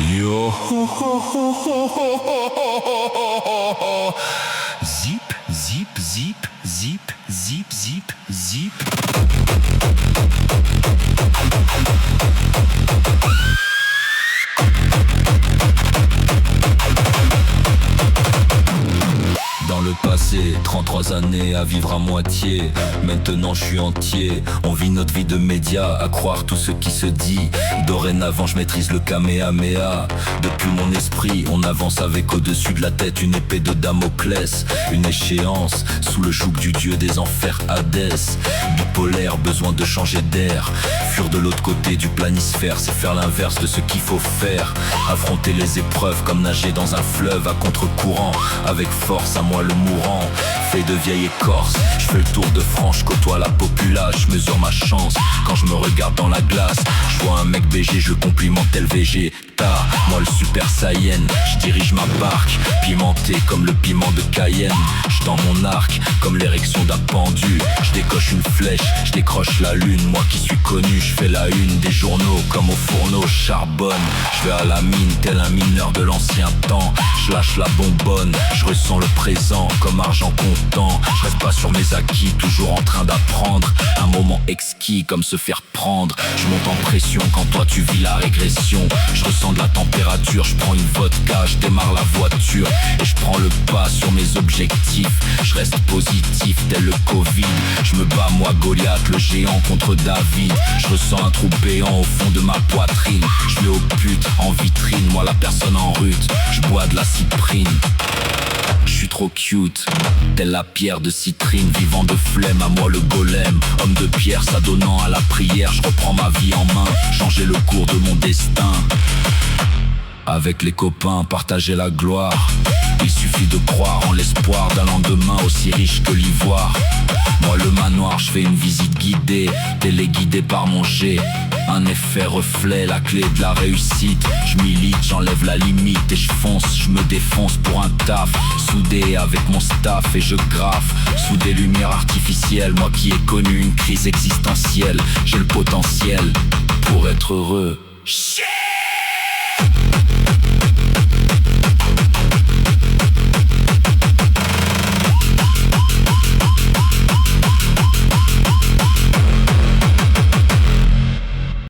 Yo ho ho ho ho ho ho ho ho. Zip, zip, zip, zip, zip, zip, zip. Dans le passé, 33 années à vivre à moitié. Maintenant je suis entier. On vit notre vie de média, à croire tout ce qui se dit. Dorénavant je maîtrise le kamehameha. Depuis mon esprit, on avance avec au-dessus de la tête une épée de Damoclès. Une échéance, sous le joug du dieu des enfers Hadès. Bipolaire, besoin de changer d'air. Fuir de l'autre côté du planisphère, c'est faire l'inverse de ce qu'il faut faire. Affronter les épreuves comme nager dans un fleuve à contre-courant. Avec force à moi le mourant, fait de vieille écorce. Je fais le tour de France, je côtoie la populace. Je mesure ma chance quand je me regarde dans la glace. Je vois un mec BG, je complimente tel VG. Moi le super saiyan, je dirige ma barque. Pimenté comme le piment de Cayenne. Je tends mon arc comme l'érection d'un pendu. Je décoche une flèche, je décroche la lune. Moi qui suis connu, je fais la une des journaux. Comme au fourneau, je charbonne. Je vais à la mine tel un mineur de l'ancien temps. Je lâche la bonbonne, je ressens le présent comme argent comptant. Je reste pas sur mes acquis, toujours en train d'apprendre. Un moment exquis comme se faire prendre. Je monte en pression quand toi tu vis la régression. Je ressens de la température, je prends une vodka, je démarre la voiture et je prends le pas sur mes objectifs. Je reste positif tel le Covid. Je me bats moi Goliath, le géant contre David. Je ressens un trou béant au fond de ma poitrine. Je vais aux putes en vitrine, moi la personne en rute. Je bois de la cyprine. Je suis trop cute, telle la pierre de citrine. Vivant de flemme, à moi le golem. Homme de pierre s'adonnant à la prière. Je reprends ma vie en main, changer le cours de mon destin. Avec les copains, partager la gloire. Il suffit de croire en l'espoir d'un lendemain aussi riche que l'ivoire. Moi le manoir, je fais une visite guidée, téléguidée par mon jet. Un effet reflet, la clé de la réussite. Je milite, j'enlève la limite et je fonce, je me défonce pour un taf. Soudé avec mon staff et je graffe sous des lumières artificielles. Moi qui ai connu une crise existentielle, j'ai le potentiel pour être heureux. Shit!